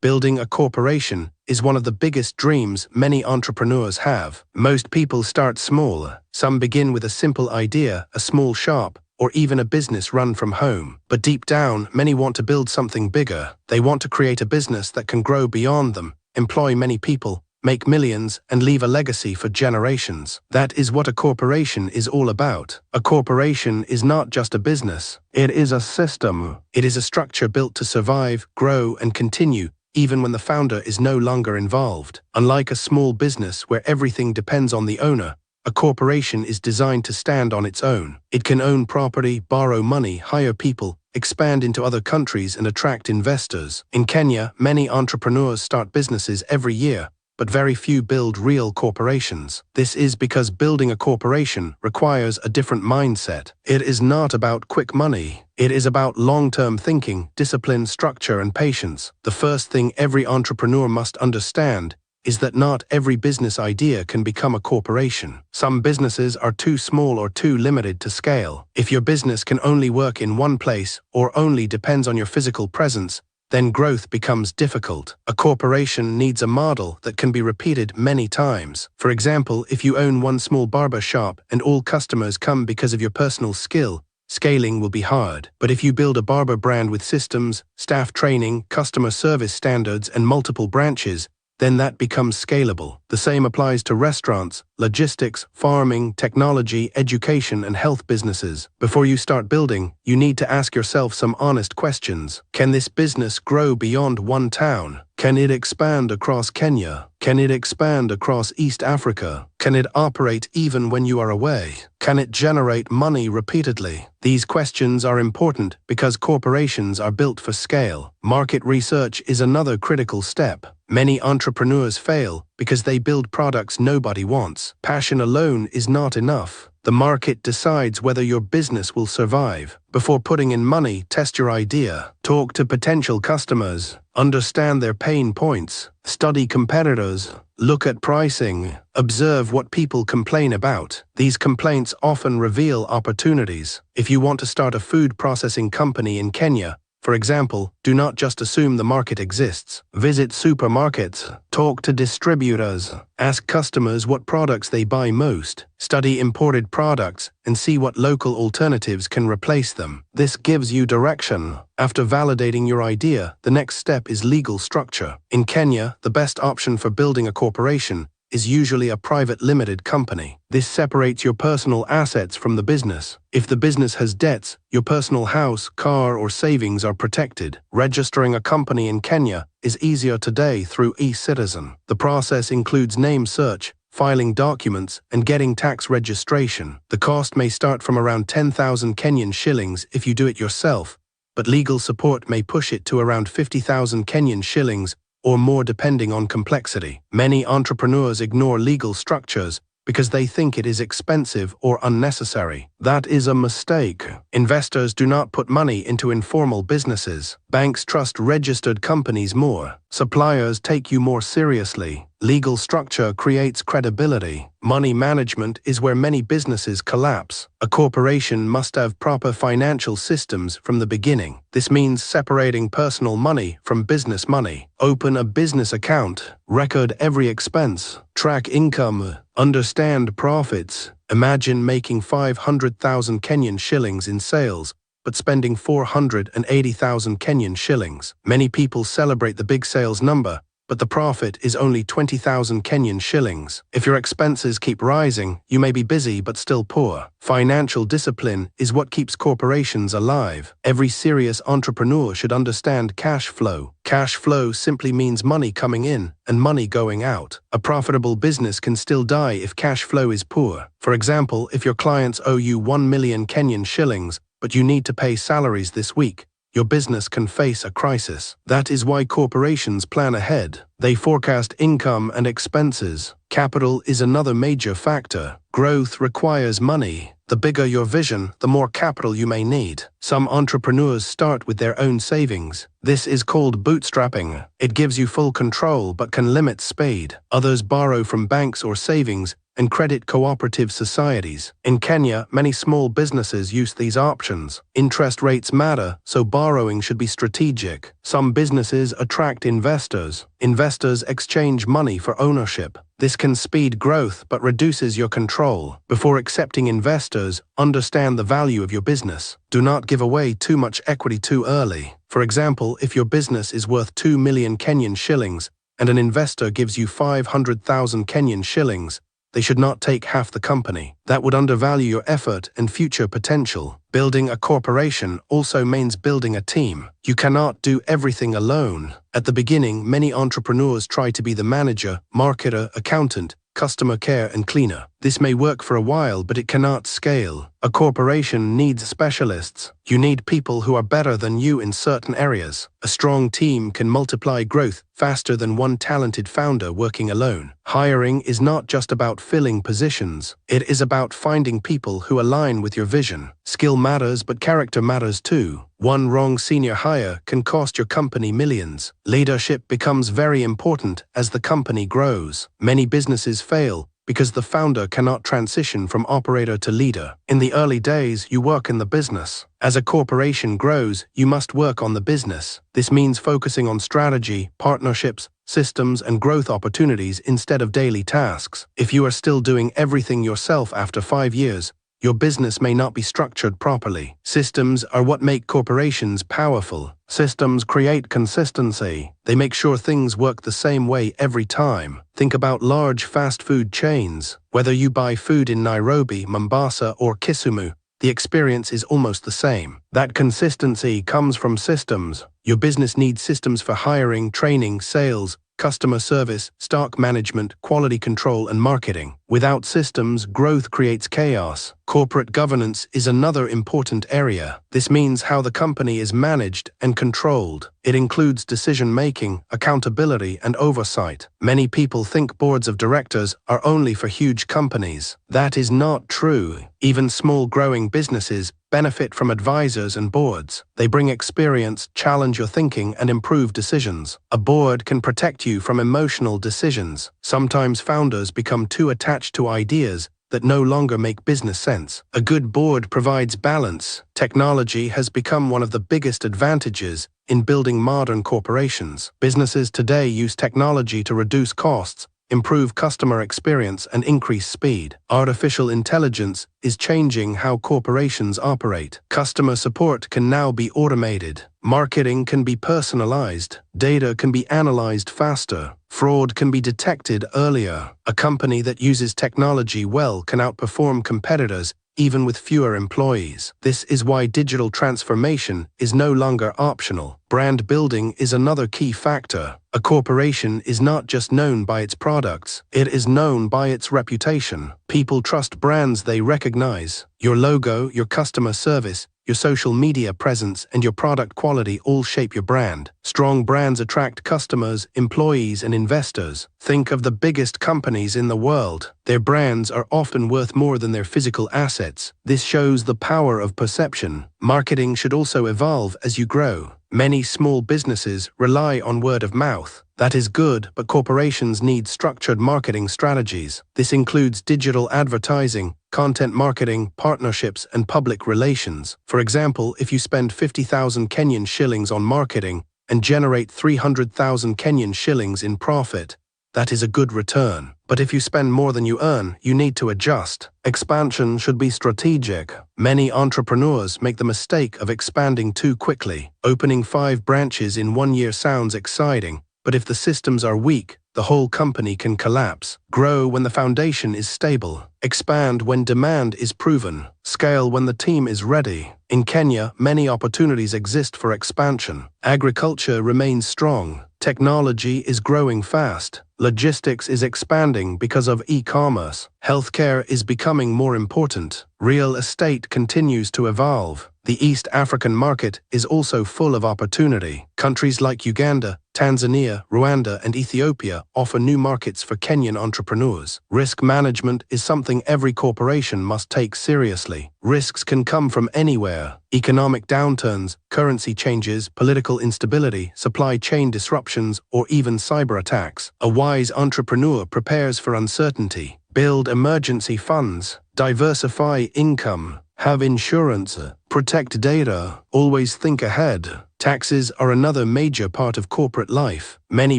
Building a corporation is one of the biggest dreams many entrepreneurs have. Most people start small. Some begin with a simple idea, a small shop, or even a business run from home. But deep down, many want to build something bigger. They want to create a business that can grow beyond them, employ many people, make millions, and leave a legacy for generations. That is what a corporation is all about. A corporation is not just a business. It is a system. It is a structure built to survive, grow, and continue, even when the founder is no longer involved. Unlike a small business where everything depends on the owner, a corporation is designed to stand on its own. It can own property, borrow money, hire people, expand into other countries, and attract investors. In Kenya, many entrepreneurs start businesses every year, but very few build real corporations. This is because building a corporation requires a different mindset. It is not about quick money. It is about long-term thinking, discipline, structure, and patience. The first thing every entrepreneur must understand is that not every business idea can become a corporation. Some businesses are too small or too limited to scale. If your business can only work in one place or only depends on your physical presence, then growth becomes difficult. A corporation needs a model that can be repeated many times. For example, if you own one small barber shop and all customers come because of your personal skill, scaling will be hard. But if you build a barber brand with systems, staff training, customer service standards, and multiple branches, then that becomes scalable. The same applies to restaurants, logistics, farming, technology, education, and health businesses. Before you start building, you need to ask yourself some honest questions. Can this business grow beyond one town? Can it expand across Kenya? Can it expand across East Africa? Can it operate even when you are away? Can it generate money repeatedly? These questions are important because corporations are built for scale. Market research is another critical step. Many entrepreneurs fail because they build products nobody wants. Passion alone is not enough. The market decides whether your business will survive. Before putting in money, test your idea. Talk to potential customers. Understand their pain points. Study competitors. Look at pricing. Observe what people complain about. These complaints often reveal opportunities. If you want to start a food processing company in Kenya, for example, do not just assume the market exists. Visit supermarkets, talk to distributors, ask customers what products they buy most, study imported products, and see what local alternatives can replace them. This gives you direction. After validating your idea, the next step is legal structure. In Kenya, the best option for building a corporation is usually a private limited company. This separates your personal assets from the business. If the business has debts, your personal house, car, or savings are protected. Registering a company in Kenya is easier today through e-Citizen. The process includes name search, filing documents, and getting tax registration. The cost may start from around 10,000 Kenyan shillings if you do it yourself, but legal support may push it to around 50,000 Kenyan shillings or more depending on complexity. Many entrepreneurs ignore legal structures because they think it is expensive or unnecessary. That is a mistake. Investors do not put money into informal businesses. Banks trust registered companies more. Suppliers take you more seriously. Legal structure creates credibility. Money management is where many businesses collapse. A corporation must have proper financial systems from the beginning. This means separating personal money from business money. Open a business account. Record every expense. Track income. Understand profits. Imagine making 500,000 Kenyan shillings in sales, but spending 480,000 Kenyan shillings. Many people celebrate the big sales number, but the profit is only 20,000 Kenyan shillings. If your expenses keep rising, you may be busy but still poor. Financial discipline is what keeps corporations alive. Every serious entrepreneur should understand cash flow. Cash flow simply means money coming in and money going out. A profitable business can still die if cash flow is poor. For example, if your clients owe you 1 million Kenyan shillings, but you need to pay salaries this week, your business can face a crisis. That is why corporations plan ahead. They forecast income and expenses. Capital is another major factor. Growth requires money. The bigger your vision, the more capital you may need. Some entrepreneurs start with their own savings. This is called bootstrapping. It gives you full control but can limit speed. Others borrow from banks or savings and credit cooperative societies. In Kenya, many small businesses use these options. Interest rates matter, so borrowing should be strategic. Some businesses attract investors. Investors exchange money for ownership. This can speed growth but reduces your control. Before accepting investors, understand the value of your business. Do not give away too much equity too early. For example, if your business is worth 2 million Kenyan shillings and an investor gives you 500,000 Kenyan shillings, they should not take half the company. That would undervalue your effort and future potential. Building a corporation also means building a team. You cannot do everything alone. At the beginning, many entrepreneurs try to be the manager, marketer, accountant, customer care, and cleaner. This may work for a while, but it cannot scale. A corporation needs specialists. You need people who are better than you in certain areas. A strong team can multiply growth faster than one talented founder working alone. Hiring is not just about filling positions. It is about finding people who align with your vision. Skill matters, but character matters too. One wrong senior hire can cost your company millions. Leadership becomes very important as the company grows. Many businesses fail because the founder cannot transition from operator to leader. In the early days, you work in the business. As a corporation grows, you must work on the business. This means focusing on strategy, partnerships, systems, and growth opportunities instead of daily tasks. If you are still doing everything yourself after 5 years, your business may not be structured properly. Systems are what make corporations powerful. Systems create consistency. They make sure things work the same way every time. Think about large fast food chains. Whether you buy food in Nairobi, Mombasa, or Kisumu, the experience is almost the same. That consistency comes from systems. Your business needs systems for hiring, training, sales, customer service, stock management, quality control, and marketing. Without systems, growth creates chaos. Corporate governance is another important area. This means how the company is managed and controlled. It includes decision-making, accountability, and oversight. Many people think boards of directors are only for huge companies. That is not true. Even small growing businesses benefit from advisors and boards. They bring experience, challenge your thinking, and improve decisions. A board can protect you from emotional decisions. Sometimes founders become too attached to ideas that no longer make business sense. A good board provides balance. Technology has become one of the biggest advantages in building modern corporations. Businesses today use technology to reduce costs, improve customer experience, and increase speed. Artificial intelligence is changing how corporations operate. Customer support can now be automated. Marketing can be personalized. Data can be analyzed faster. Fraud can be detected earlier. A company that uses technology well can outperform competitors even with fewer employees. This is why digital transformation is no longer optional. Brand building is another key factor. A corporation is not just known by its products, it is known by its reputation. People trust brands they recognize. Your logo, your customer service, your social media presence, and your product quality all shape your brand. Strong brands attract customers, employees, and investors. Think of the biggest companies in the world. Their brands are often worth more than their physical assets. This shows the power of perception. Marketing should also evolve as you grow. Many small businesses rely on word of mouth. That is good, but corporations need structured marketing strategies. This includes digital advertising, content marketing, partnerships, and public relations. For example, if you spend 50,000 Kenyan shillings on marketing and generate 300,000 Kenyan shillings in profit, that is a good return. But if you spend more than you earn, you need to adjust. Expansion should be strategic. Many entrepreneurs make the mistake of expanding too quickly. Opening 5 branches in 1 year sounds exciting, but if the systems are weak, the whole company can collapse. Grow when the foundation is stable. Expand when demand is proven. Scale when the team is ready. In Kenya, many opportunities exist for expansion. Agriculture remains strong. Technology is growing fast. Logistics is expanding because of e-commerce. Healthcare is becoming more important. Real estate continues to evolve. The East African market is also full of opportunity. Countries like Uganda, Tanzania, Rwanda, and Ethiopia offer new markets for Kenyan entrepreneurs. Risk management is something every corporation must take seriously. Risks can come from anywhere: economic downturns, currency changes, political instability, supply chain disruptions, or even cyber attacks. A wise entrepreneur prepares for uncertainty. Build emergency funds, diversify income, have insurance, protect data, always think ahead. Taxes are another major part of corporate life. Many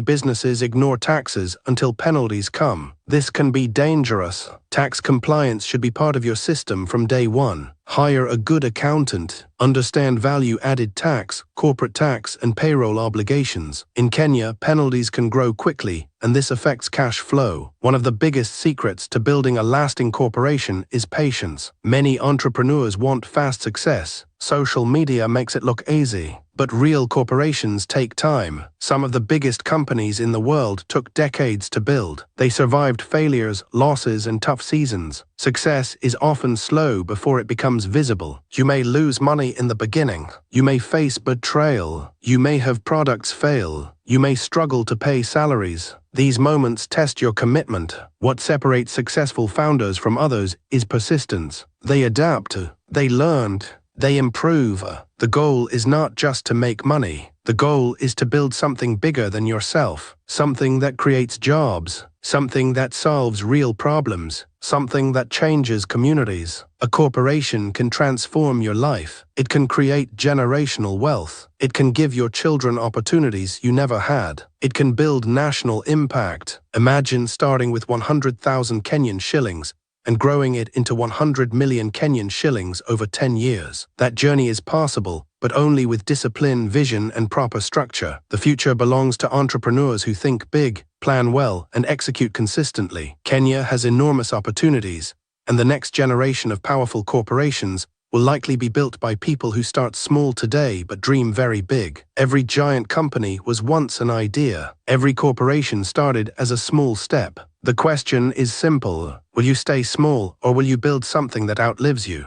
businesses ignore taxes until penalties come. This can be dangerous. Tax compliance should be part of your system from day one. Hire a good accountant. Understand value-added tax, corporate tax, and payroll obligations. In Kenya, penalties can grow quickly, and this affects cash flow. One of the biggest secrets to building a lasting corporation is patience. Many entrepreneurs want fast success. Social media makes it look easy, but real corporations take time. Some of the biggest companies in the world took decades to build. They survived failures, losses, and tough seasons. Success is often slow before it becomes visible. You may lose money in the beginning. You may face betrayal. You may have products fail. You may struggle to pay salaries. These moments test your commitment. What separates successful founders from others is persistence. They adapt. They learned. They improve. The goal is not just to make money. The goal is to build something bigger than yourself, something that creates jobs, something that solves real problems, something that changes communities. A corporation can transform your life. It can create generational wealth. It can give your children opportunities you never had. It can build national impact. Imagine starting with 100,000 Kenyan shillings and growing it into 100 million Kenyan shillings over 10 years. That journey is possible, but only with discipline, vision, and proper structure. The future belongs to entrepreneurs who think big, plan well, and execute consistently. Kenya has enormous opportunities, and the next generation of powerful corporations will likely be built by people who start small today but dream very big. Every giant company was once an idea. Every corporation started as a small step. The question is simple: will you stay small, or will you build something that outlives you?